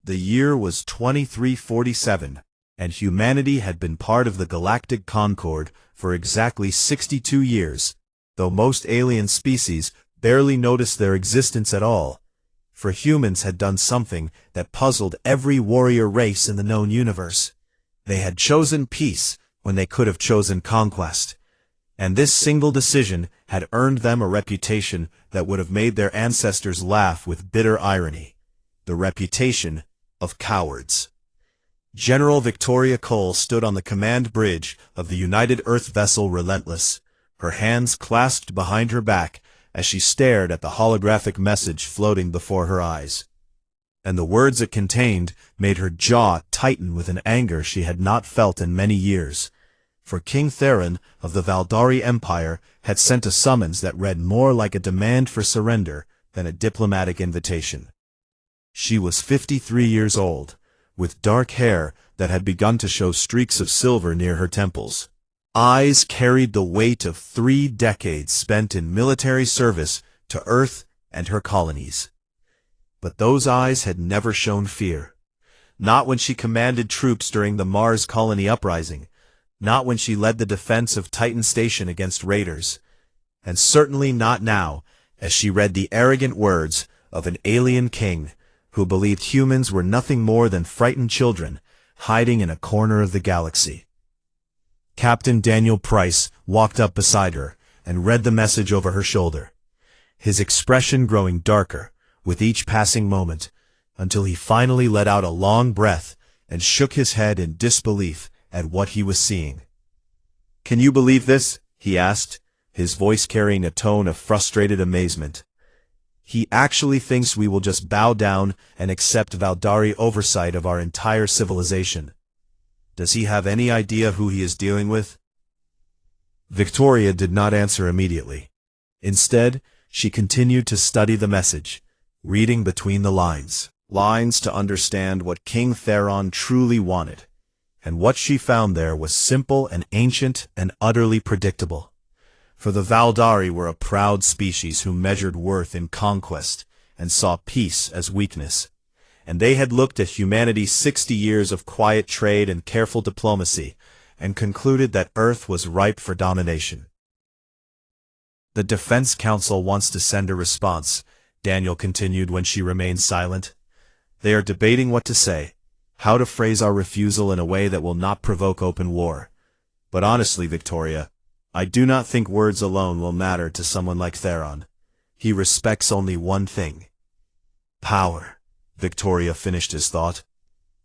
The year was 2347, and humanity had been part of the Galactic Concord for exactly 62 years, though most alien species barely noticed their existence at all, for humans had done something that puzzled every warrior race in the known universe. They had chosen peace when they could have chosen conquest, and this single decision had earned them a reputation that would have made their ancestors laugh with bitter irony: the reputation of cowards. General Victoria Cole stood on the command bridge of the United Earth vessel Relentless, her hands clasped behind her back as she stared at the holographic message floating before her eyes. And the words it contained made her jaw tighten with an anger she had not felt in many years. For King Theron of the Valdari Empire had sent a summons that read more like a demand for surrender than a diplomatic invitation. She was 53 years old, with dark hair that had begun to show streaks of silver near her temples. Eyes carried the weight of 3 decades spent in military service to Earth and her colonies. But those eyes had never shown fear. Not when she commanded troops during the Mars colony uprising, not when she led the defense of Titan Station against raiders, and certainly not now as she read the arrogant words of an alien king who believed humans were nothing more than frightened children hiding in a corner of the galaxy. Captain Daniel Price walked up beside her and read the message over her shoulder, his expression growing darker with each passing moment, until he finally let out a long breath and shook his head in disbelief at what he was seeing. "Can you believe this?" he asked, his voice carrying a tone of frustrated amazement. "He actually thinks we will just bow down and accept Valdari oversight of our entire civilization. Does he have any idea who he is dealing with?" Victoria did not answer immediately. Instead, she continued to study the message, reading between the lines to understand what King Theron truly wanted. And what she found there was simple and ancient and utterly predictable. For the Valdari were a proud species who measured worth in conquest and saw peace as weakness. And they had looked at humanity's 60 years of quiet trade and careful diplomacy and concluded that Earth was ripe for domination. "The Defense Council wants to send a response," Daniel continued when she remained silent. "They are debating what to say, how to phrase our refusal in a way that will not provoke open war. But honestly, Victoria, I do not think words alone will matter to someone like Theron. He respects only one thing: power." Victoria finished his thought,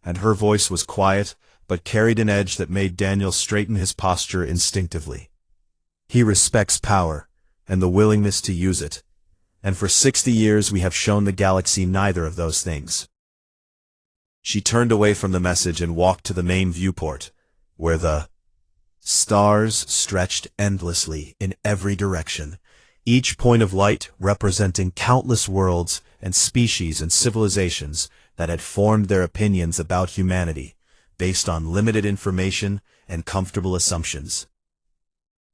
and her voice was quiet, but carried an edge that made Daniel straighten his posture instinctively. "He respects power, and the willingness to use it, and for 60 years we have shown the galaxy neither of those things." She turned away from the message and walked to the main viewport, where the stars stretched endlessly in every direction, each point of light representing countless worlds and species and civilizations that had formed their opinions about humanity based on limited information and comfortable assumptions.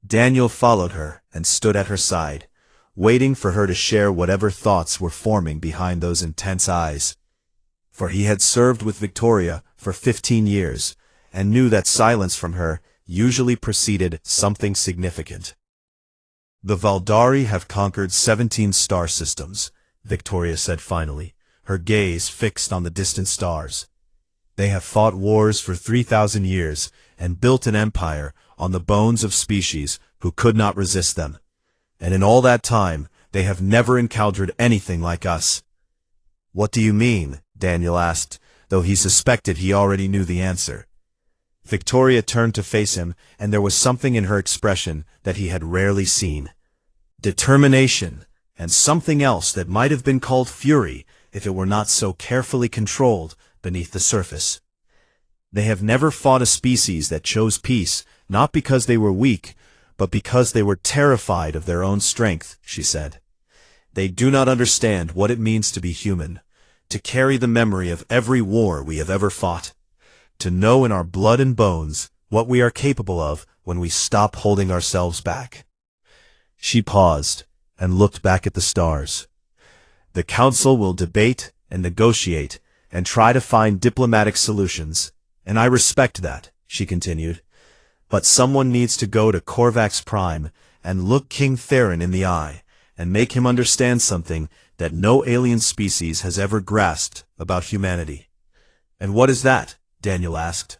Daniel followed her and stood at her side, waiting for her to share whatever thoughts were forming behind those intense eyes. For he had served with Victoria for 15 years and knew that silence from her usually preceded something significant. "The Valdari have conquered 17 star systems," Victoria said finally, her gaze fixed on the distant stars. "They have fought wars for 3,000 years and built an empire on the bones of species who could not resist them. And in all that time, they have never encountered anything like us." "What do you mean?" Daniel asked, though he suspected he already knew the answer. Victoria turned to face him, and there was something in her expression that he had rarely seen: determination, and something else that might have been called fury if it were not so carefully controlled beneath the surface. "They have never fought a species that chose peace, not because they were weak, but because they were terrified of their own strength," she said. "They do not understand what it means to be human, to carry the memory of every war we have ever fought, to know in our blood and bones what we are capable of when we stop holding ourselves back." She paused and looked back at the stars. "The council will debate and negotiate and try to find diplomatic solutions. And I respect that, she continued. But someone needs to go to Korvax Prime and look King Theron in the eye and make him understand something that no alien species has ever grasped about humanity. And what is that? Daniel asked.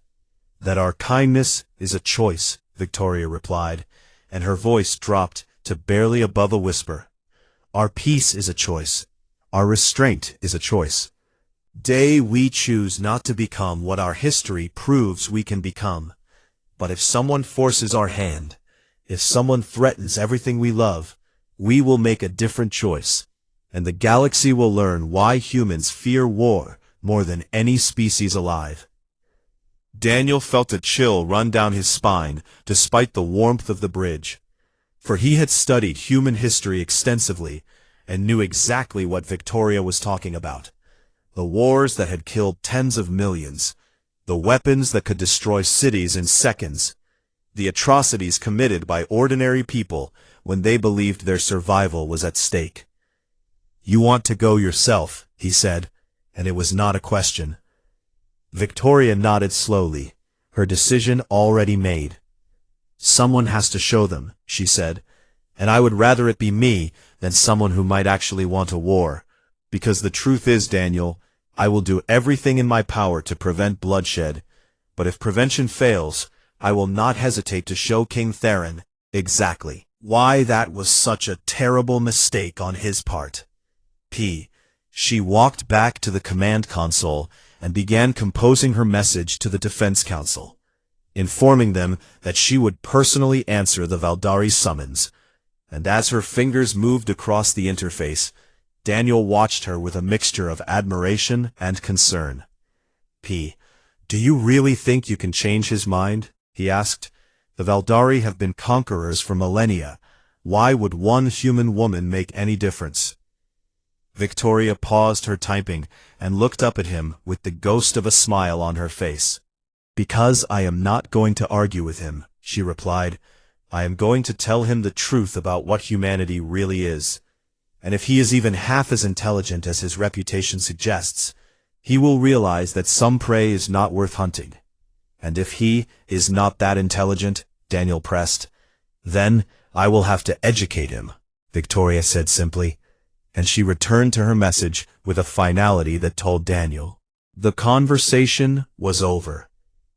That our kindness is a choice, Victoria replied, and her voice dropped to barely above a whisper. Our peace is a choice. Our restraint is a choice. Day we choose not to become what our history proves we can become. But if someone forces our hand, if someone threatens everything we love, we will make a different choice, and the galaxy will learn why humans fear war more than any species alive. Daniel felt a chill run down his spine despite the warmth of the bridge, for he had studied human history extensively and knew exactly what Victoria was talking about. The wars that had killed tens of millions, the weapons that could destroy cities in seconds, the atrocities committed by ordinary people when they believed their survival was at stake. You want to go yourself, he said, and it was not a question. Victoria nodded slowly, her decision already made. Someone has to show them, she said, and I would rather it be me than someone who might actually want a war, because the truth is, Daniel, I will do everything in my power to prevent bloodshed, but if prevention fails, I will not hesitate to show King Theron exactly why that was such a terrible mistake on his part. She walked back to the command console and began composing her message to the Defense Council, informing them that she would personally answer the Valdari summons. And as her fingers moved across the interface, Daniel watched her with a mixture of admiration and concern. Do you really think you can change his mind? He asked. The Valdari have been conquerors for millennia. Why would one human woman make any difference? Victoria paused her typing and looked up at him with the ghost of a smile on her face. Because I am not going to argue with him, she replied. I am going to tell him the truth about what humanity really is. And if he is even half as intelligent as his reputation suggests, he will realize that some prey is not worth hunting. And if he is not that intelligent, Daniel pressed, then I will have to educate him, Victoria said simply, and she returned to her message with a finality that told Daniel. The conversation was over.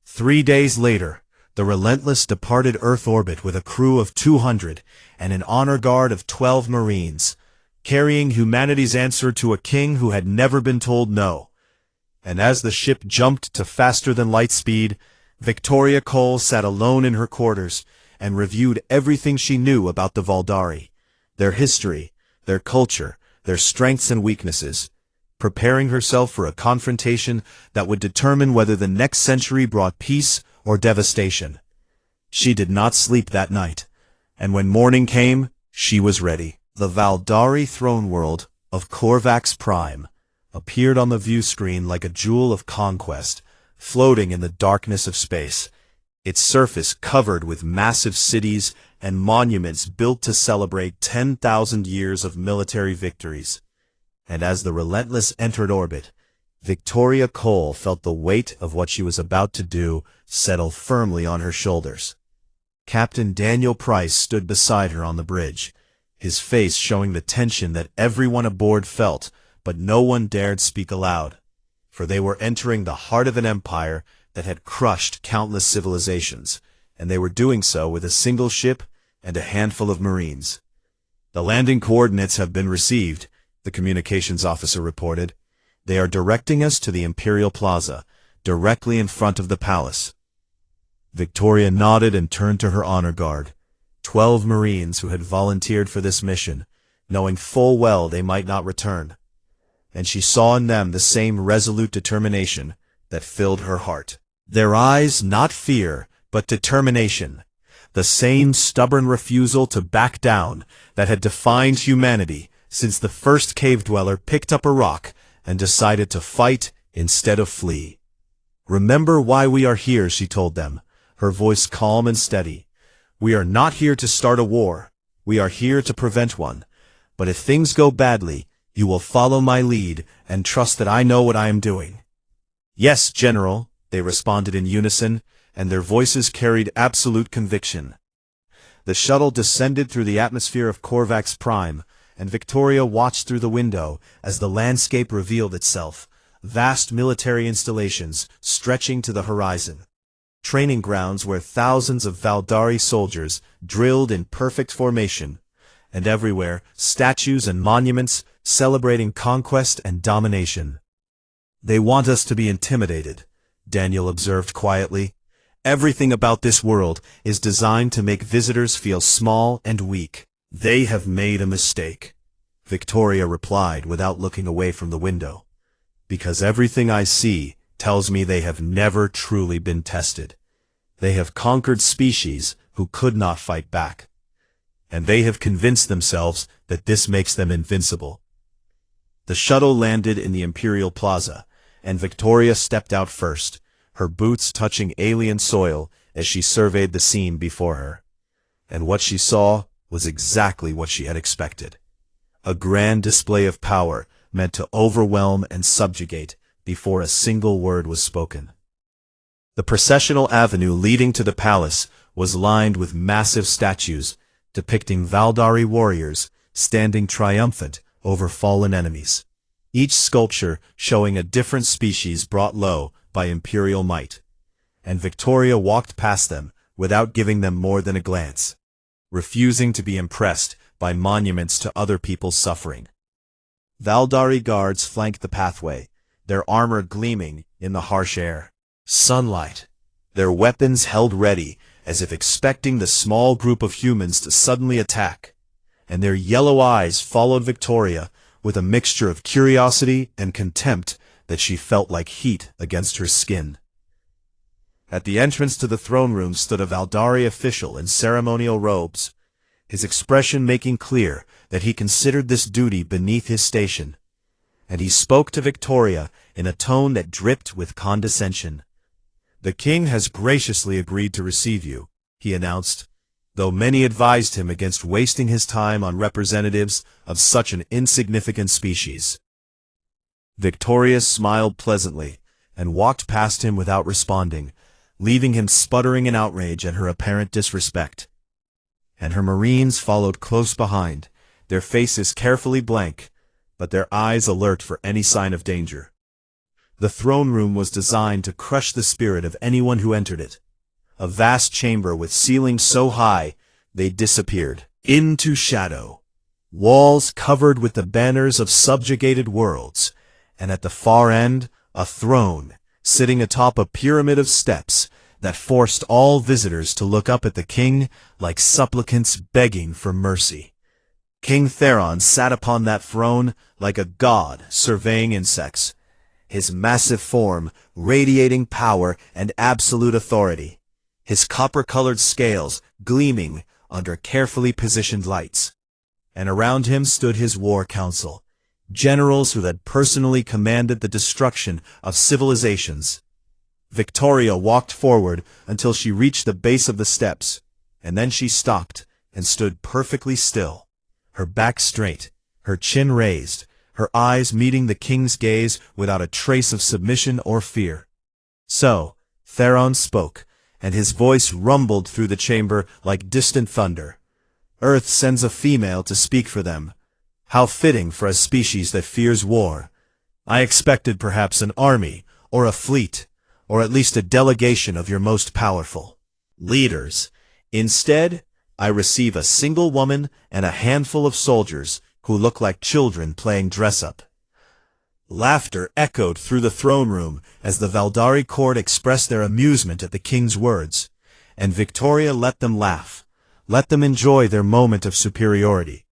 3 days later, the Relentless departed Earth orbit with a crew of 200 and an honor guard of 12 Marines, carrying humanity's answer to a king who had never been told no. And as the ship jumped to faster-than-light speed, Victoria Cole sat alone in her quarters and reviewed everything she knew about the Valdari, their history, their culture, their strengths and weaknesses, preparing herself for a confrontation that would determine whether the next century brought peace or devastation. She did not sleep that night, and when morning came, she was ready. The Valdari throne world of Korvax Prime appeared on the view screen like a jewel of conquest, floating in the darkness of space, its surface covered with massive cities and monuments built to celebrate 10,000 years of military victories. And as the Relentless entered orbit, Victoria Cole felt the weight of what she was about to do settle firmly on her shoulders. Captain Daniel Price stood beside her on the bridge, his face showing the tension that everyone aboard felt, but no one dared speak aloud, for they were entering the heart of an empire that had crushed countless civilizations, and they were doing so with a single ship and a handful of Marines. The landing coordinates have been received, the communications officer reported. They are directing us to the Imperial Plaza, directly in front of the palace. Victoria nodded and turned to her honor guard, 12 Marines who had volunteered for this mission, knowing full well they might not return. And she saw in them the same resolute determination that filled her heart. Their eyes not fear, but determination, the same stubborn refusal to back down that had defined humanity since the first cave dweller picked up a rock and decided to fight instead of flee. Remember why we are here, she told them, her voice calm and steady. We are not here to start a war. We are here to prevent one. But if things go badly, you will follow my lead and trust that I know what I am doing. "Yes, General," they responded in unison, and their voices carried absolute conviction. The shuttle descended through the atmosphere of Korvax Prime, and Victoria watched through the window as the landscape revealed itself, vast military installations stretching to the horizon. Training grounds where thousands of Valdari soldiers drilled in perfect formation, and everywhere statues and monuments celebrating conquest and domination. "They want us to be intimidated," Daniel observed quietly. "Everything about this world is designed to make visitors feel small and weak." "They have made a mistake," Victoria replied without looking away from the window. "Because everything I see tells me they have never truly been tested. They have conquered species who could not fight back. And they have convinced themselves that this makes them invincible." The shuttle landed in the Imperial Plaza, and Victoria stepped out first, her boots touching alien soil as she surveyed the scene before her. And what she saw was exactly what she had expected. A grand display of power meant to overwhelm and subjugate before a single word was spoken. The processional avenue leading to the palace was lined with massive statues depicting Valdari warriors standing triumphant over fallen enemies, each sculpture showing a different species brought low by imperial might. And Victoria walked past them without giving them more than a glance, refusing to be impressed by monuments to other people's suffering. Valdari guards flanked the pathway, their armor gleaming in the harsh air. Sunlight, their weapons held ready as if expecting the small group of humans to suddenly attack, and their yellow eyes followed Victoria with a mixture of curiosity and contempt that she felt like heat against her skin. At the entrance to the throne room stood a Valdari official in ceremonial robes, his expression making clear that he considered this duty beneath his station, and he spoke to Victoria in a tone that dripped with condescension. "The king has graciously agreed to receive you," he announced, though many advised him against wasting his time on representatives of such an insignificant species. Victoria smiled pleasantly and walked past him without responding, leaving him sputtering in outrage at her apparent disrespect. And her Marines followed close behind, their faces carefully blank, but their eyes alert for any sign of danger. The throne room was designed to crush the spirit of anyone who entered it. A vast chamber with ceilings so high they disappeared into shadow, walls covered with the banners of subjugated worlds, and at the far end, a throne sitting atop a pyramid of steps that forced all visitors to look up at the king like supplicants begging for mercy. King Theron sat upon that throne like a god surveying insects, his massive form radiating power and absolute authority, his copper-colored scales gleaming under carefully positioned lights. And around him stood his war council, generals who had personally commanded the destruction of civilizations. Victoria walked forward until she reached the base of the steps, and then she stopped and stood perfectly still, her back straight, her chin raised, her eyes meeting the king's gaze without a trace of submission or fear. So, Theron spoke, and his voice rumbled through the chamber like distant thunder. "Earth sends a female to speak for them. How fitting for a species that fears war. I expected perhaps an army, or a fleet, or at least a delegation of your most powerful leaders. Instead, I receive a single woman and a handful of soldiers who look like children playing dress-up." Laughter echoed through the throne room as the Valdari court expressed their amusement at the king's words, and Victoria let them laugh, let them enjoy their moment of superiority,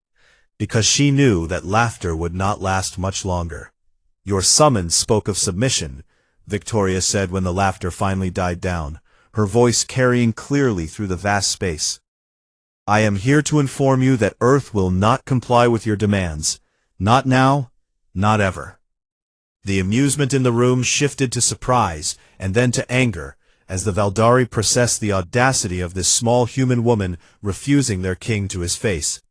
because she knew that laughter would not last much longer. "Your summons spoke of submission," Victoria said when the laughter finally died down, her voice carrying clearly through the vast space. "I am here to inform you that Earth will not comply with your demands. Not now, not ever." The amusement in the room shifted to surprise and then to anger as the Valdari processed the audacity of this small human woman refusing their king to his face,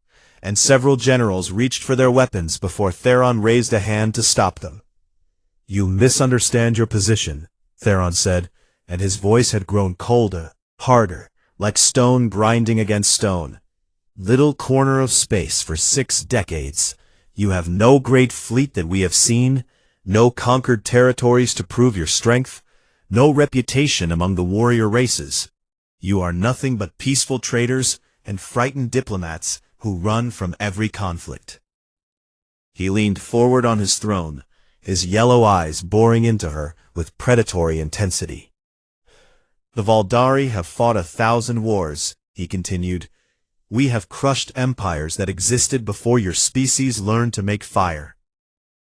and several generals reached for their weapons before Theron raised a hand to stop them. You misunderstand your position, Theron said, and his voice had grown colder, harder, like stone grinding against stone. Little corner of space for 6 decades. You have no great fleet that we have seen, no conquered territories to prove your strength, no reputation among the warrior races. You are nothing but peaceful traders and frightened diplomats who run from every conflict. He leaned forward on his throne, his yellow eyes boring into her with predatory intensity. The Valdari have fought 1,000 wars, he continued. We have crushed empires that existed before your species learned to make fire.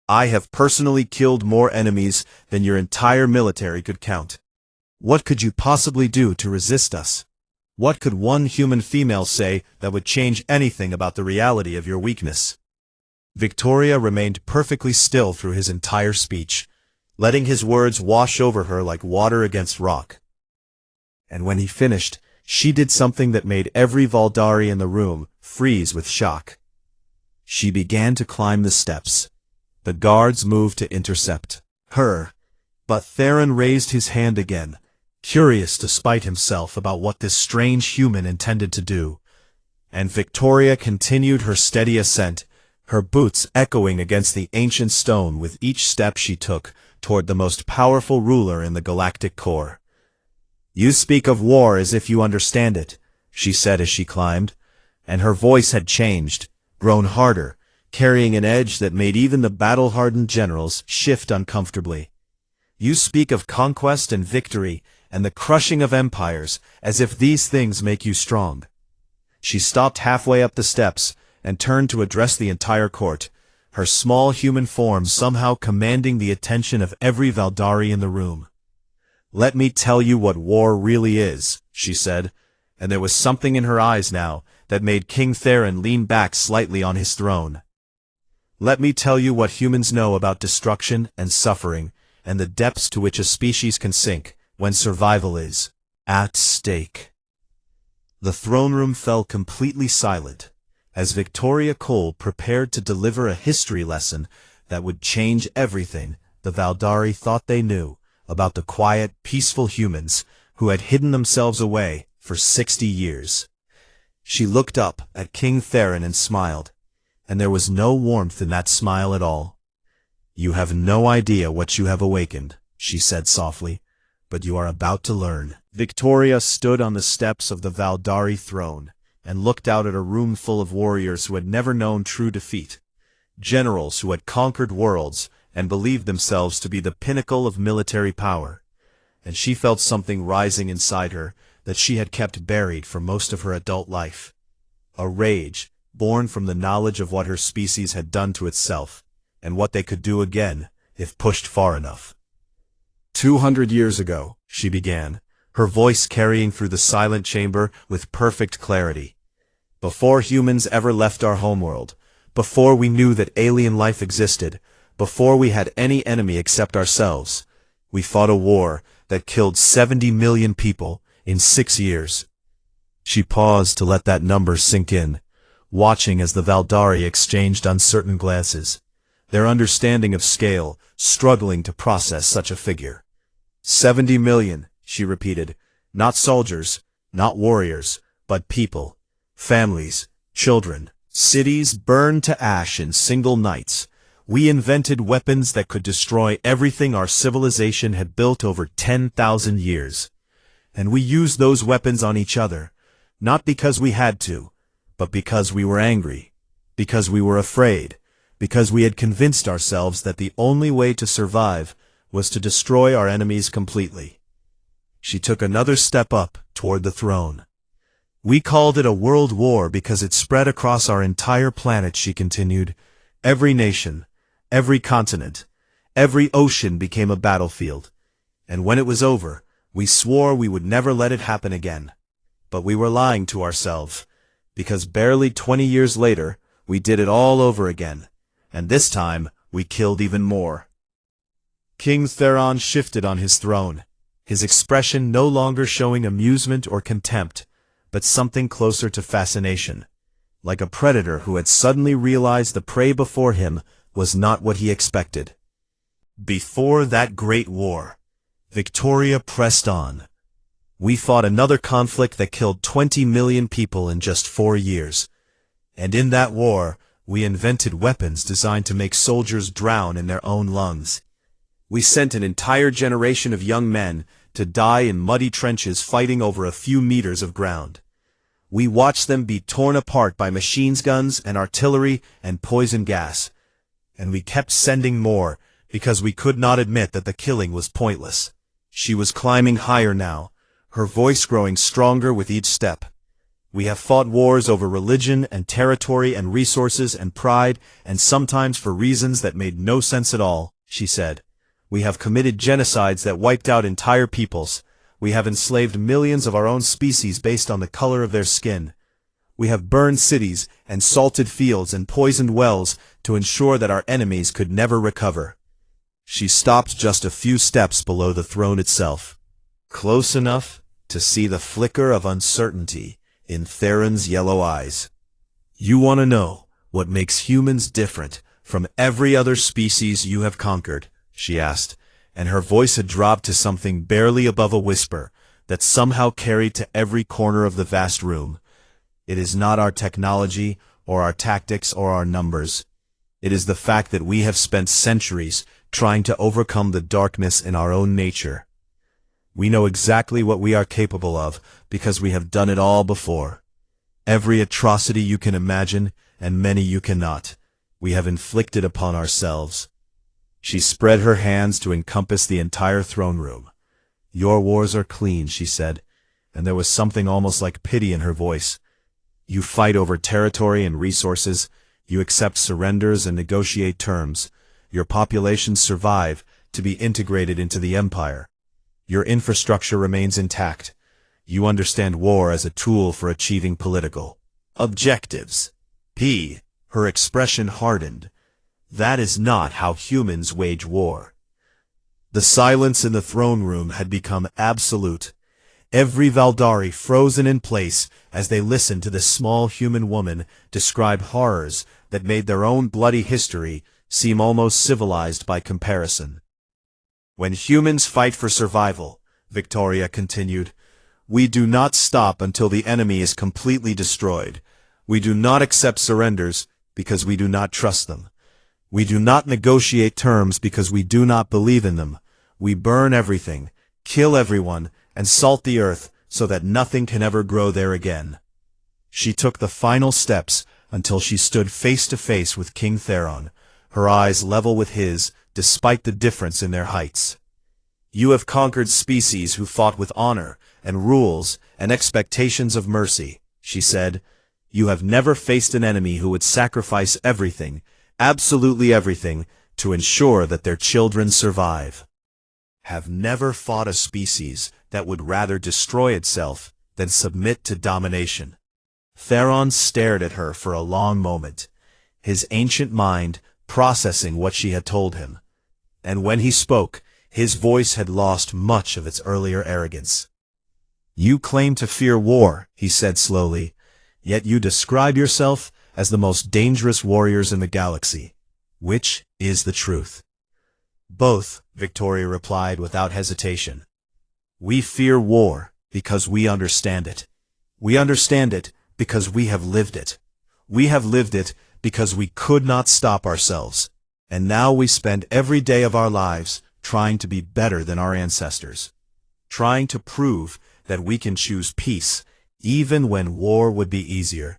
I have personally killed more enemies than your entire military could count. What could you possibly do to resist us? What could one human female say that would change anything about the reality of your weakness? Victoria remained perfectly still through his entire speech, letting his words wash over her like water against rock. And when he finished, she did something that made every Valdari in the room freeze with shock. She began to climb the steps. The guards moved to intercept her, but Theron raised his hand again, curious to spite himself about what this strange human intended to do. And Victoria continued her steady ascent, her boots echoing against the ancient stone with each step she took toward the most powerful ruler in the galactic core. You speak of war as if you understand it, she said as she climbed, and her voice had changed, grown harder, carrying an edge that made even the battle-hardened generals shift uncomfortably. You speak of conquest and victory and the crushing of empires as if these things make you strong. She stopped halfway up the steps and turned to address the entire court, her small human form somehow commanding the attention of every Valdari in the room. Let me tell you what war really is, she said, and there was something in her eyes now that made King Theron lean back slightly on his throne. Let me tell you what humans know about destruction and suffering and the depths to which a species can sink when survival is at stake. The throne room fell completely silent as Victoria Cole prepared to deliver a history lesson that would change everything the Valdari thought they knew about the quiet, peaceful humans who had hidden themselves away for 60 years. She looked up at King Theron and smiled, and there was no warmth in that smile at all. You have no idea what you have awakened, she said softly, but you are about to learn. Victoria stood on the steps of the Valdari throne and looked out at a room full of warriors who had never known true defeat, generals who had conquered worlds and believed themselves to be the pinnacle of military power, and she felt something rising inside her that she had kept buried for most of her adult life. A rage, born from the knowledge of what her species had done to itself, and what they could do again if pushed far enough. 200 years ago, she began, her voice carrying through the silent chamber with perfect clarity. Before humans ever left our homeworld, before we knew that alien life existed, before we had any enemy except ourselves, we fought a war that killed 70 million people in 6 years. She paused to let that number sink in, watching as the Valdari exchanged uncertain glances, their understanding of scale struggling to process such a figure. 70 million, she repeated, not soldiers, not warriors, but people, families, children, cities burned to ash in single nights. We invented weapons that could destroy everything our civilization had built over 10,000 years. And we used those weapons on each other, not because we had to, but because we were angry, because we were afraid, because we had convinced ourselves that the only way to survive was to destroy our enemies completely. She took another step up toward the throne. We called it a world war because it spread across our entire planet, she continued. Every nation, every continent, every ocean became a battlefield. And when it was over, we swore we would never let it happen again. But we were lying to ourselves, because barely 20 years later, we did it all over again. And this time, we killed even more. King Theron shifted on his throne, his expression no longer showing amusement or contempt, but something closer to fascination, like a predator who had suddenly realized the prey before him was not what he expected. Before that great war, Victoria pressed on. We fought another conflict that killed 20 million people in just 4 years. And in that war, we invented weapons designed to make soldiers drown in their own lungs. We sent an entire generation of young men to die in muddy trenches fighting over a few meters of ground. We watched them be torn apart by machine guns and artillery and poison gas. And we kept sending more, because we could not admit that the killing was pointless. She was climbing higher now, her voice growing stronger with each step. We have fought wars over religion and territory and resources and pride, and sometimes for reasons that made no sense at all, she said. We have committed genocides that wiped out entire peoples. We have enslaved millions of our own species based on the color of their skin. We have burned cities and salted fields and poisoned wells to ensure that our enemies could never recover. She stopped just a few steps below the throne itself, close enough to see the flicker of uncertainty in Theron's yellow eyes. You want to know what makes humans different from every other species you have conquered? She asked, and her voice had dropped to something barely above a whisper that somehow carried to every corner of the vast room. It is not our technology or our tactics or our numbers. It is the fact that we have spent centuries trying to overcome the darkness in our own nature. We know exactly what we are capable of because we have done it all before. Every atrocity you can imagine and many you cannot, we have inflicted upon ourselves. She spread her hands to encompass the entire throne room. Your wars are clean, she said, and there was something almost like pity in her voice. You fight over territory and resources, you accept surrenders and negotiate terms. Your populations survive to be integrated into the empire. Your infrastructure remains intact. You understand war as a tool for achieving political objectives. Her expression hardened. That is not how humans wage war. The silence in the throne room had become absolute. Every Valdari frozen in place as they listened to this small human woman describe horrors that made their own bloody history seem almost civilized by comparison. When humans fight for survival, Victoria continued, we do not stop until the enemy is completely destroyed. We do not accept surrenders because we do not trust them. We do not negotiate terms because we do not believe in them. We burn everything, kill everyone, and salt the earth so that nothing can ever grow there again. She took the final steps until she stood face to face with King Theron, her eyes level with his, despite the difference in their heights. You have conquered species who fought with honor and rules and expectations of mercy, she said. You have never faced an enemy who would sacrifice everything, absolutely everything, to ensure that their children survive. Have never fought a species that would rather destroy itself than submit to domination. Theron stared at her for a long moment, his ancient mind processing what she had told him. And when he spoke, his voice had lost much of its earlier arrogance. You claim to fear war, he said slowly, yet you describe yourself as the most dangerous warriors in the galaxy. Which is the truth? Both, Victoria replied without hesitation. We fear war because we understand it. We understand it because we have lived it. We have lived it because we could not stop ourselves. And now we spend every day of our lives trying to be better than our ancestors. Trying to prove that we can choose peace, even when war would be easier.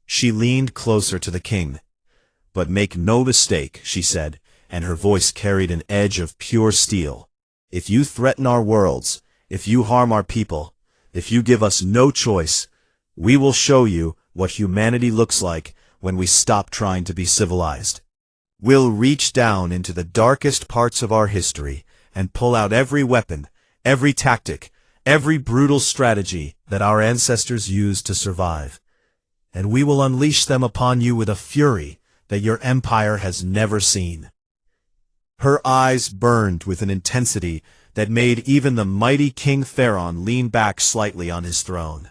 She leaned closer to the king. But make no mistake, she said, and her voice carried an edge of pure steel. If you threaten our worlds, if you harm our people, if you give us no choice, we will show you what humanity looks like when we stop trying to be civilized. We'll reach down into the darkest parts of our history and pull out every weapon, every tactic, every brutal strategy that our ancestors used to survive. And we will unleash them upon you with a fury that your empire has never seen. Her eyes burned with an intensity that made even the mighty King Theron lean back slightly on his throne.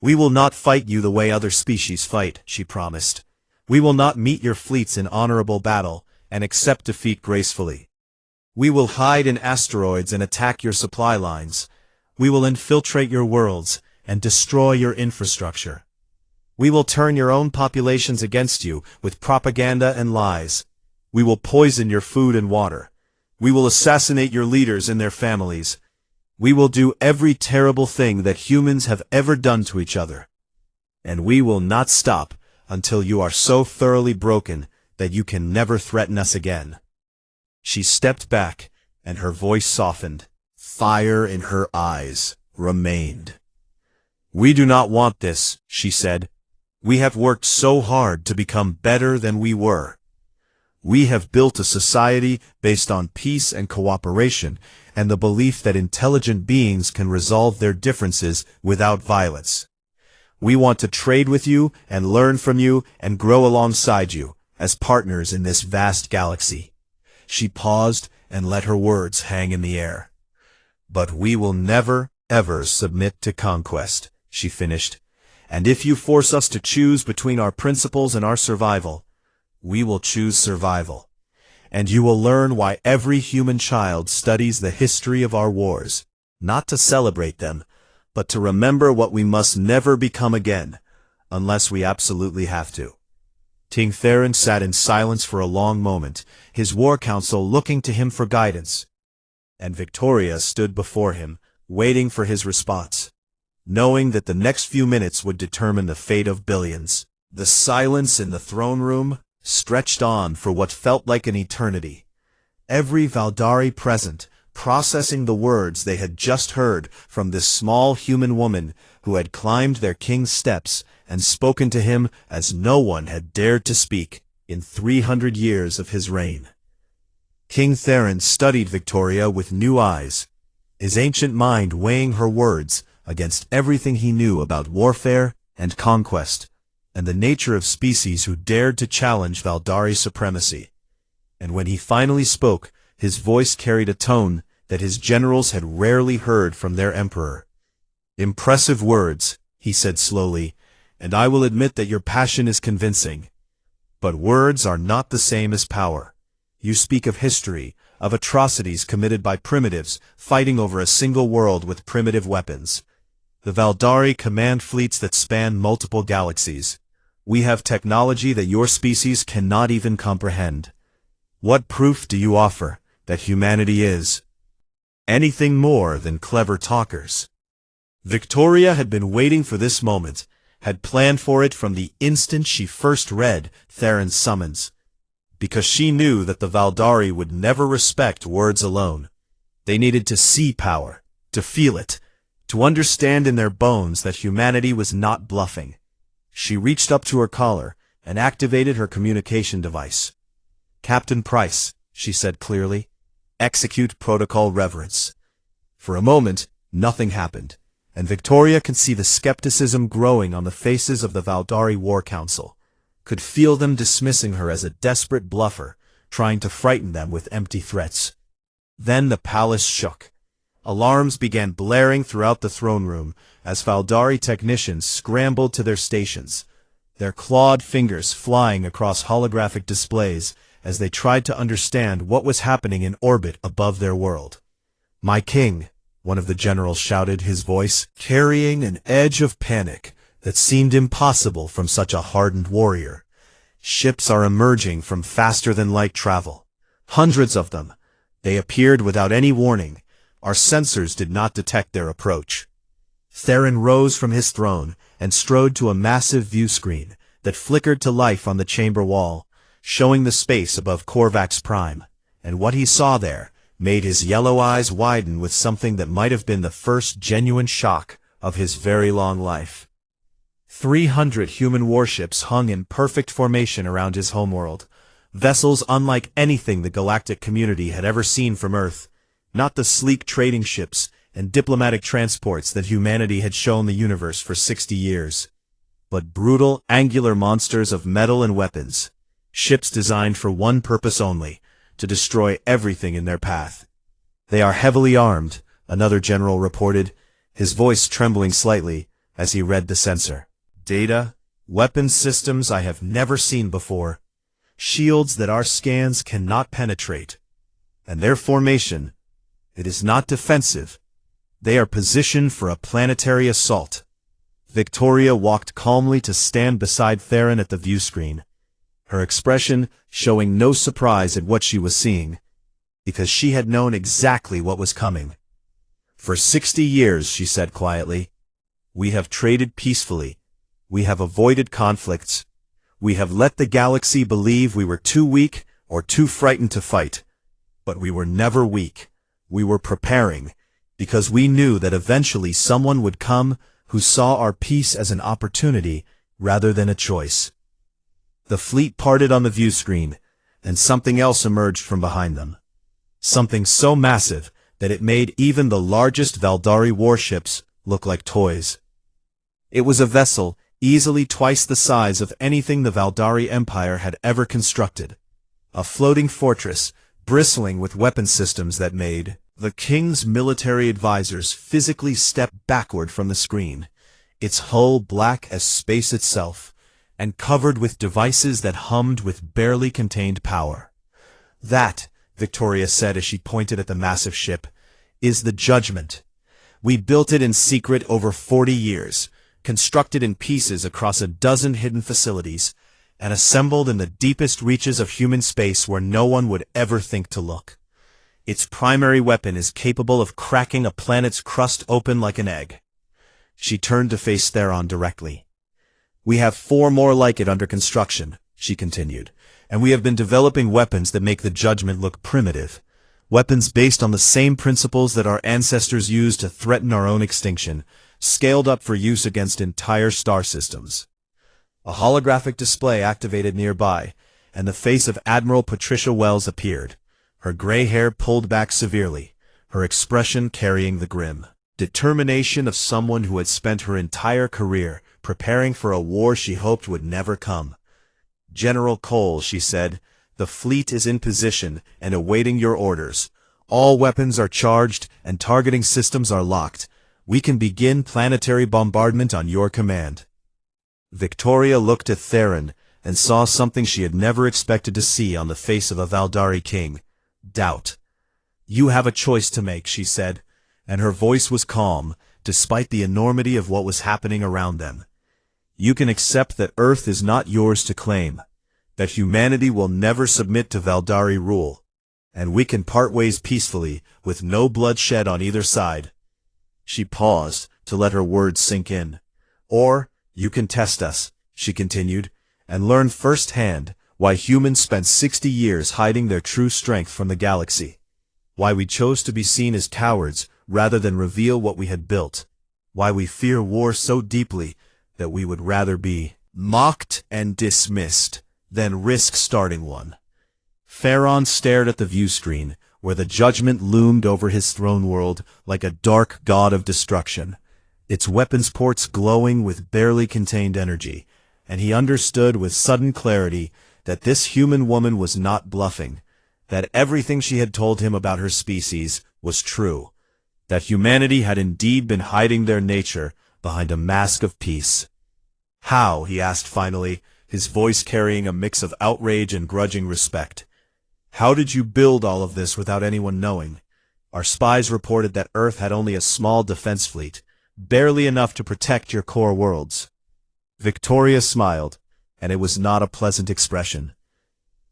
We will not fight you the way other species fight, she promised. We will not meet your fleets in honorable battle, and accept defeat gracefully. We will hide in asteroids and attack your supply lines. We will infiltrate your worlds and destroy your infrastructure. We will turn your own populations against you with propaganda and lies. We will poison your food and water. We will assassinate your leaders and their families. We will do every terrible thing that humans have ever done to each other. And we will not stop until you are so thoroughly broken that you can never threaten us again. She stepped back, and her voice softened. Fire in her eyes remained. We do not want this, she said. We have worked so hard to become better than we were. We have built a society based on peace and cooperation, and the belief that intelligent beings can resolve their differences without violence. We want to trade with you and learn from you and grow alongside you as partners in this vast galaxy. She paused and let her words hang in the air. But we will never, ever submit to conquest, she finished. And if you force us to choose between our principles and our survival, we will choose survival. And you will learn why every human child studies the history of our wars, not to celebrate them, but to remember what we must never become again, unless we absolutely have to. King Theron sat in silence for a long moment, his war council looking to him for guidance. And Victoria stood before him, waiting for his response, knowing that the next few minutes would determine the fate of billions. The silence in the throne room stretched on for what felt like an eternity. Every Valdari present, processing the words they had just heard from this small human woman who had climbed their king's steps and spoken to him as no one had dared to speak in 300 years of his reign. King Theron studied Victoria with new eyes, his ancient mind weighing her words against everything he knew about warfare and conquest, and the nature of species who dared to challenge Valdari supremacy. And when he finally spoke, his voice carried a tone that his generals had rarely heard from their emperor. Impressive words, he said slowly, and I will admit that your passion is convincing. But words are not the same as power. You speak of history, of atrocities committed by primitives fighting over a single world with primitive weapons. The Valdari command fleets that span multiple galaxies. We have technology that your species cannot even comprehend. What proof do you offer that humanity is anything more than clever talkers? Victoria had been waiting for this moment, had planned for it from the instant she first read Theron's summons, because she knew that the Valdari would never respect words alone. They needed to see power, to feel it, to understand in their bones that humanity was not bluffing. She reached up to her collar and activated her communication device. Captain Price, she said clearly, execute protocol reverence. For a moment, nothing happened, and Victoria could see the skepticism growing on the faces of the Valdari War Council, could feel them dismissing her as a desperate bluffer, trying to frighten them with empty threats. Then the palace shook. Alarms began blaring throughout the throne room as Valdari technicians scrambled to their stations, their clawed fingers flying across holographic displays as they tried to understand what was happening in orbit above their world. "My king," one of the generals shouted, his voice carrying an edge of panic that seemed impossible from such a hardened warrior. "Ships are emerging from faster-than-light travel. Hundreds of them. They appeared without any warning. Our sensors did not detect their approach." Theron rose from his throne and strode to a massive view screen that flickered to life on the chamber wall, showing the space above Korvax Prime, and what he saw there made his yellow eyes widen with something that might have been the first genuine shock of his very long life. 300 human warships hung in perfect formation around his homeworld, vessels unlike anything the galactic community had ever seen from Earth, not the sleek trading ships and diplomatic transports that humanity had shown the universe for 60 years, but brutal, angular monsters of metal and weapons, ships designed for one purpose only, to destroy everything in their path. "They are heavily armed," another general reported, his voice trembling slightly as he read the sensor. "Data, weapons systems I have never seen before. shields that our scans cannot penetrate. And their formation, it is not defensive. They are positioned for a planetary assault. Victoria walked calmly to stand beside Theron at the view screen, her expression showing no surprise at what she was seeing, because she had known exactly what was coming. For 60 years, she said quietly, we have traded peacefully. We have avoided conflicts. We have let the galaxy believe we were too weak or too frightened to fight. But we were never weak. We were preparing, because we knew that eventually someone would come who saw our peace as an opportunity rather than a choice. The fleet parted on the view screen, and something else emerged from behind them. Something so massive that it made even the largest Valdari warships look like toys. It was a vessel easily twice the size of anything the Valdari Empire had ever constructed. A floating fortress bristling with weapon systems that made the king's military advisors physically step backward from the screen, its hull black as space itself, and covered with devices that hummed with barely contained power. That, Victoria said as she pointed at the massive ship, is the Judgment. We built it in secret over 40 years, constructed in pieces across a dozen hidden facilities, and assembled in the deepest reaches of human space where no one would ever think to look. Its primary weapon is capable of cracking a planet's crust open like an egg. She turned to face Theron directly. We have 4 more like it under construction, she continued, and we have been developing weapons that make the Judgment look primitive. Weapons based on the same principles that our ancestors used to threaten our own extinction, scaled up for use against entire star systems. A holographic display activated nearby, and the face of Admiral Patricia Wells appeared, her gray hair pulled back severely, her expression carrying the grim determination of someone who had spent her entire career preparing for a war she hoped would never come. General Cole, she said, the fleet is in position and awaiting your orders. All weapons are charged and targeting systems are locked. We can begin planetary bombardment on your command. Victoria looked at Theron and saw something she had never expected to see on the face of a Valdari king. Doubt. You have a choice to make, she said, and her voice was calm, despite the enormity of what was happening around them. You can accept that Earth is not yours to claim, that humanity will never submit to Valdari rule, and we can part ways peacefully, with no bloodshed on either side. She paused to let her words sink in. Or, you can test us, she continued, and learn firsthand why humans spent 60 years hiding their true strength from the galaxy. Why we chose to be seen as cowards rather than reveal what we had built. Why we fear war so deeply that we would rather be mocked and dismissed than risk starting one. Theron stared at the view screen, where the Judgment loomed over his throne world like a dark god of destruction, its weapons ports glowing with barely contained energy, and he understood with sudden clarity that this human woman was not bluffing, that everything she had told him about her species was true, that humanity had indeed been hiding their nature behind a mask of peace. How, he asked finally, his voice carrying a mix of outrage and grudging respect. How did you build all of this without anyone knowing? Our spies reported that Earth had only a small defense fleet, barely enough to protect your core worlds. Victoria smiled, and it was not a pleasant expression.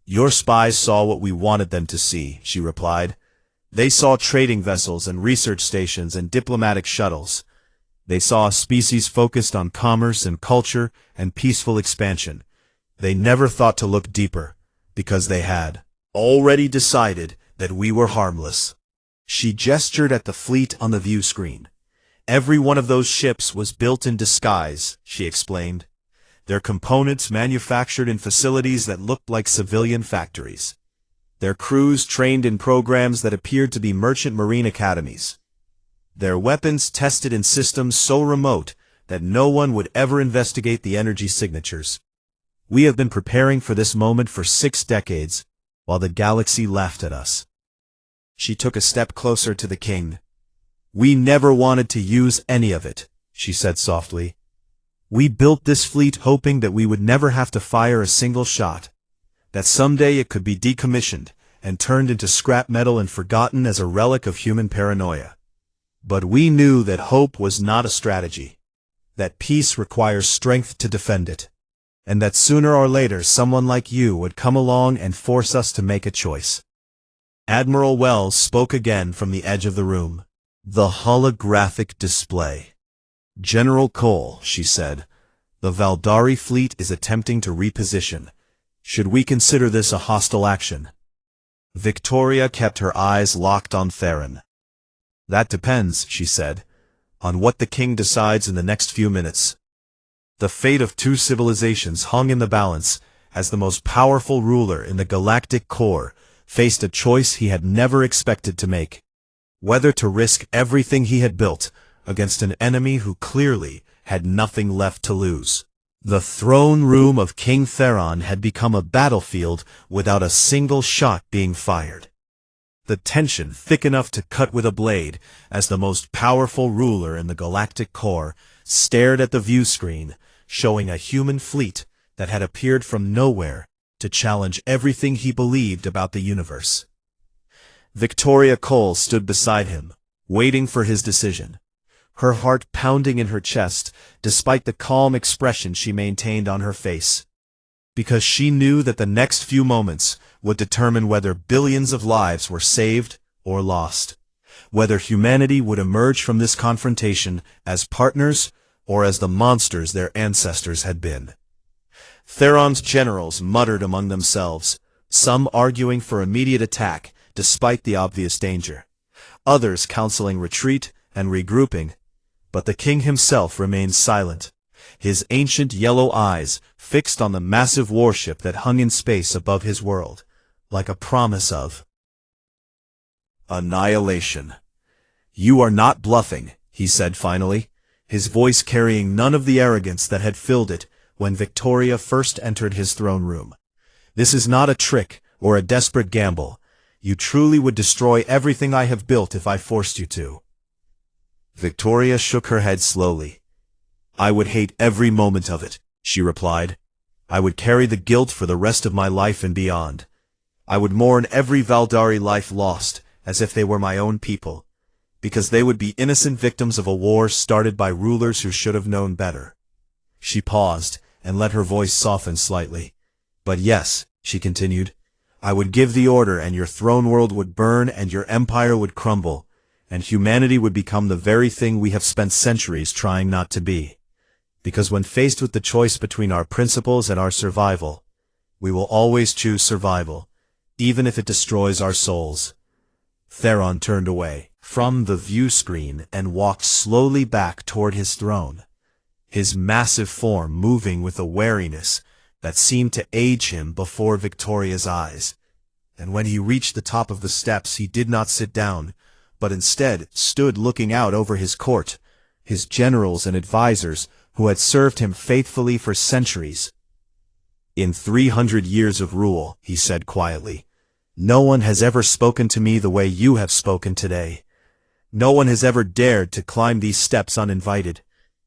Your spies saw what we wanted them to see, she replied. They saw trading vessels and research stations and diplomatic shuttles. They saw a species focused on commerce and culture and peaceful expansion. They never thought to look deeper, because they had already decided that we were harmless. She gestured at the fleet on the view screen. Every one of those ships was built in disguise, she explained. Their components manufactured in facilities that looked like civilian factories. Their crews trained in programs that appeared to be merchant marine academies. Their weapons tested in systems so remote that no one would ever investigate the energy signatures. We have been preparing for this moment for 6 decades, while the galaxy laughed at us. She took a step closer to the king. We never wanted to use any of it, she said softly. We built this fleet hoping that we would never have to fire a single shot. that someday it could be decommissioned and turned into scrap metal and forgotten as a relic of human paranoia. But we knew that hope was not a strategy, that peace requires strength to defend it, and that sooner or later someone like you would come along and force us to make a choice. Admiral Wells spoke again from the edge of the room. The holographic display. General Cole, she said, the Valdari fleet is attempting to reposition. Should we consider this a hostile action? Victoria kept her eyes locked on Theron. That depends, she said, on what the king decides in the next few minutes. The fate of two civilizations hung in the balance as the most powerful ruler in the galactic core faced a choice he had never expected to make. Whether to risk everything he had built against an enemy who clearly had nothing left to lose. The throne room of King Theron had become a battlefield without a single shot being fired. The tension thick enough to cut with a blade as the most powerful ruler in the galactic core stared at the view screen, showing a human fleet that had appeared from nowhere to challenge everything he believed about the universe. Victoria Cole stood beside him, waiting for his decision, her heart pounding in her chest despite the calm expression she maintained on her face. Because she knew that the next few moments would determine whether billions of lives were saved or lost, whether humanity would emerge from this confrontation as partners or as the monsters their ancestors had been. Theron's generals muttered among themselves, some arguing for immediate attack despite the obvious danger, others counseling retreat and regrouping, but the king himself remained silent, his ancient yellow eyes fixed on the massive warship that hung in space above his world, like a promise of annihilation. You are not bluffing, he said finally, his voice carrying none of the arrogance that had filled it when Victoria first entered his throne room. This is not a trick or a desperate gamble. You truly would destroy everything I have built if I forced you to. Victoria shook her head slowly. I would hate every moment of it, she replied. I would carry the guilt for the rest of my life and beyond. I would mourn every Valdari life lost as if they were my own people, because they would be innocent victims of a war started by rulers who should have known better. She paused and let her voice soften slightly. But yes, she continued, I would give the order and your throne world would burn and your empire would crumble, and humanity would become the very thing we have spent centuries trying not to be. Because when faced with the choice between our principles and our survival, we will always choose survival, even if it destroys our souls. Theron turned away from the view screen and walked slowly back toward his throne, his massive form moving with a wariness that seemed to age him before Victoria's eyes. And when he reached the top of the steps, he did not sit down, but instead stood looking out over his court, his generals and advisors who had served him faithfully for centuries. In 300 years of rule, he said quietly, no one has ever spoken to me the way you have spoken today. No one has ever dared to climb these steps uninvited.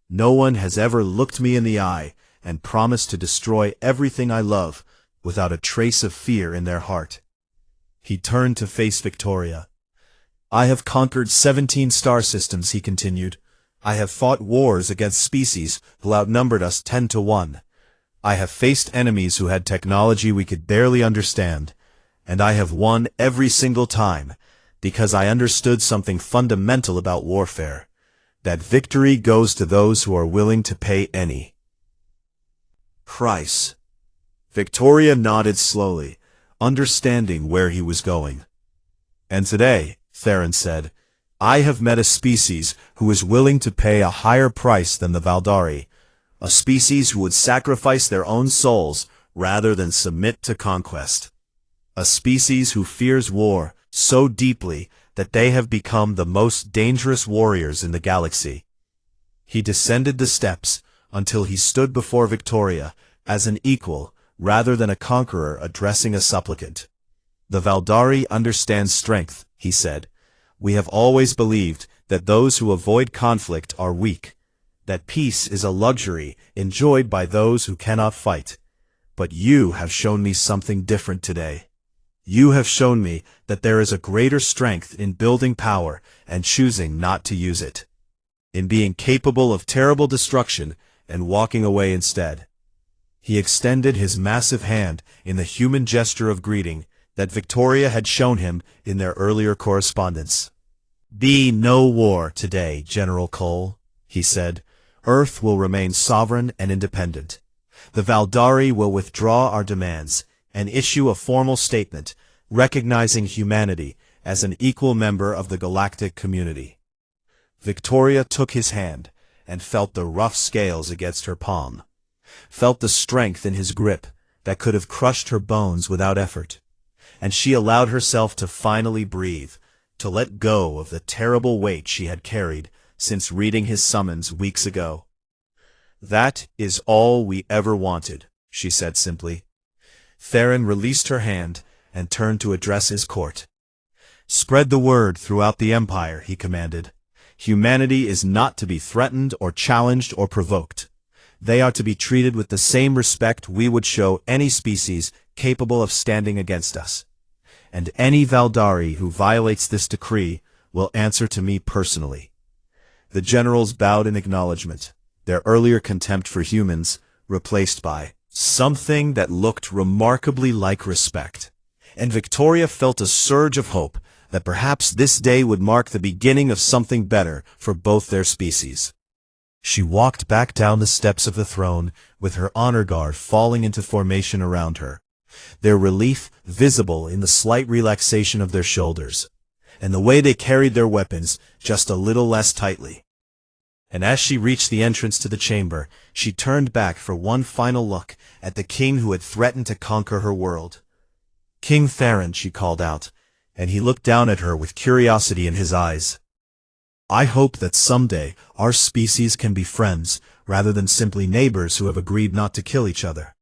No one has ever looked me in the eye and promised to destroy everything I love without a trace of fear in their heart. He turned to face Victoria. I have conquered 17 star systems, he continued. I have fought wars against species who outnumbered us 10 to 1. I have faced enemies who had technology we could barely understand, and I have won every single time because I understood something fundamental about warfare, that victory goes to those who are willing to pay any price. Victoria nodded slowly, understanding where he was going. And today, Theron said, I have met a species who is willing to pay a higher price than the Valdari, a species who would sacrifice their own souls rather than submit to conquest, a species who fears war so deeply that they have become the most dangerous warriors in the galaxy. He descended the steps until he stood before Victoria as an equal rather than a conqueror addressing a supplicant. The Valdari understand strength, he said. We have always believed that those who avoid conflict are weak, that peace is a luxury enjoyed by those who cannot fight. But you have shown me something different today. You have shown me that there is a greater strength in building power and choosing not to use it. In being capable of terrible destruction and walking away instead. He extended his massive hand in the human gesture of greeting that Victoria had shown him in their earlier correspondence. "Be no war today, General Cole," he said. "Earth will remain sovereign and independent. The Valdari will withdraw our demands and issue a formal statement recognizing humanity as an equal member of the galactic community." Victoria took his hand and felt the rough scales against her palm, felt the strength in his grip that could have crushed her bones without effort, and she allowed herself to finally breathe, to let go of the terrible weight she had carried since reading his summons weeks ago. "That is all we ever wanted," she said simply. Theron released her hand and turned to address his court. "Spread the word throughout the Empire," he commanded. "Humanity is not to be threatened or challenged or provoked. They are to be treated with the same respect we would show any species capable of standing against us. And any Valdari who violates this decree will answer to me personally." The generals bowed in acknowledgement, their earlier contempt for humans replaced by something that looked remarkably like respect. And Victoria felt a surge of hope that perhaps this day would mark the beginning of something better for both their species. She walked back down the steps of the throne with her honor guard falling into formation around her, their relief visible in the slight relaxation of their shoulders, and the way they carried their weapons just a little less tightly. And as she reached the entrance to the chamber, she turned back for one final look at the king who had threatened to conquer her world. "King Theron," she called out, and he looked down at her with curiosity in his eyes. "I hope that someday our species can be friends rather than simply neighbors who have agreed not to kill each other.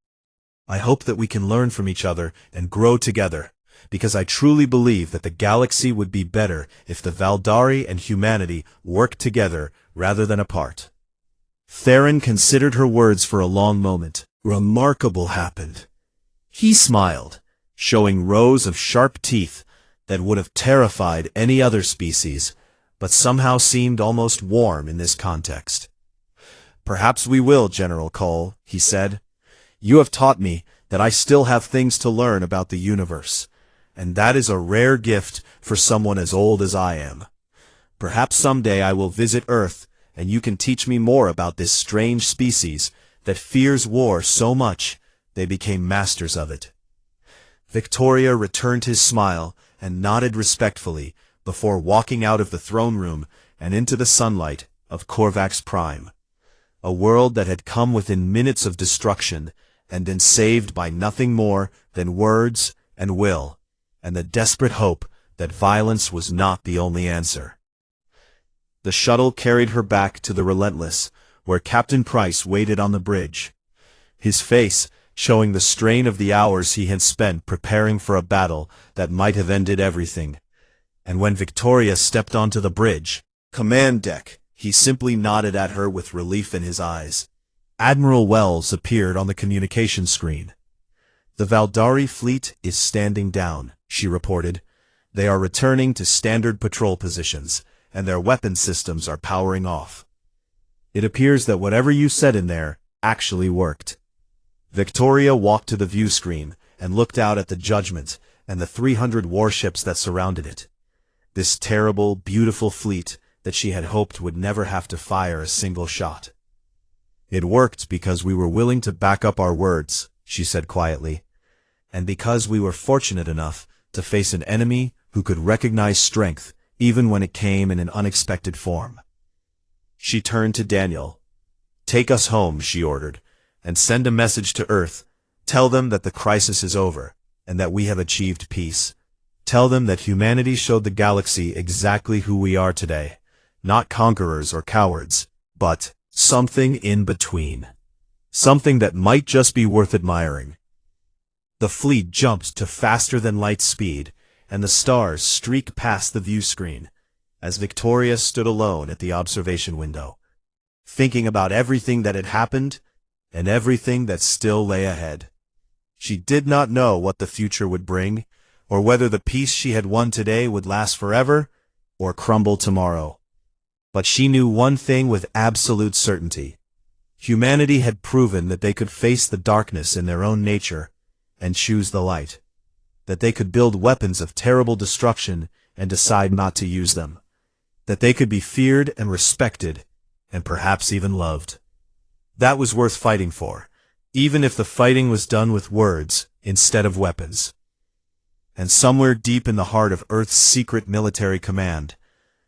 I hope that we can learn from each other and grow together, because I truly believe that the galaxy would be better if the Valdari and humanity worked together rather than apart." Theron considered her words for a long moment. Remarkable happened. He smiled, showing rows of sharp teeth that would have terrified any other species, but somehow seemed almost warm in this context. "Perhaps we will, General Cole," he said. "You have taught me that I still have things to learn about the universe, and that is a rare gift for someone as old as I am. Perhaps someday I will visit Earth, and you can teach me more about this strange species that fears war so much they became masters of it." Victoria returned his smile and nodded respectfully before walking out of the throne room and into the sunlight of Korvax Prime, a world that had come within minutes of destruction and been saved by nothing more than words and will, and the desperate hope that violence was not the only answer. The shuttle carried her back to the Relentless, where Captain Price waited on the bridge, his face showing the strain of the hours he had spent preparing for a battle that might have ended everything. And when Victoria stepped onto the bridge, "Command deck," he simply nodded at her with relief in his eyes. Admiral Wells appeared on the communication screen. "The Valdari fleet is standing down," she reported. "They are returning to standard patrol positions, and their weapon systems are powering off. It appears that whatever you said in there actually worked." Victoria walked to the view screen and looked out at the Judgment and the 300 warships that surrounded it. This terrible, beautiful fleet that she had hoped would never have to fire a single shot. "It worked because we were willing to back up our words," she said quietly, "and because we were fortunate enough to face an enemy who could recognize strength even when it came in an unexpected form." She turned to Daniel. "Take us home," she ordered, "and send a message to Earth. Tell them that the crisis is over, and that we have achieved peace. Tell them that humanity showed the galaxy exactly who we are today, not conquerors or cowards, but something in between. Something that might just be worth admiring." The fleet jumped to faster-than-light speed, and the stars streaked past the view screen, as Victoria stood alone at the observation window, thinking about everything that had happened and everything that still lay ahead. She did not know what the future would bring, or whether the peace she had won today would last forever, or crumble tomorrow. But she knew one thing with absolute certainty. Humanity had proven that they could face the darkness in their own nature and choose the light. That they could build weapons of terrible destruction and decide not to use them. That they could be feared and respected, and perhaps even loved. That was worth fighting for, even if the fighting was done with words instead of weapons. And somewhere deep in the heart of Earth's secret military command,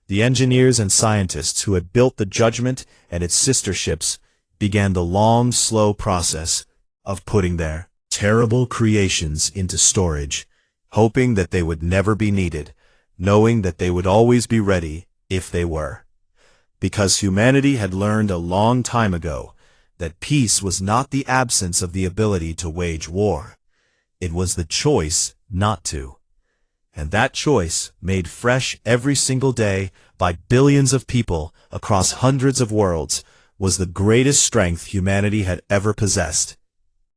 the engineers and scientists who had built the Judgment and its sister ships began the long, slow process of putting their terrible creations into storage, hoping that they would never be needed, knowing that they would always be ready if they were. Because humanity had learned a long time ago that peace was not the absence of the ability to wage war. It was the choice not to. And that choice, made fresh every single day by billions of people across hundreds of worlds, was the greatest strength humanity had ever possessed.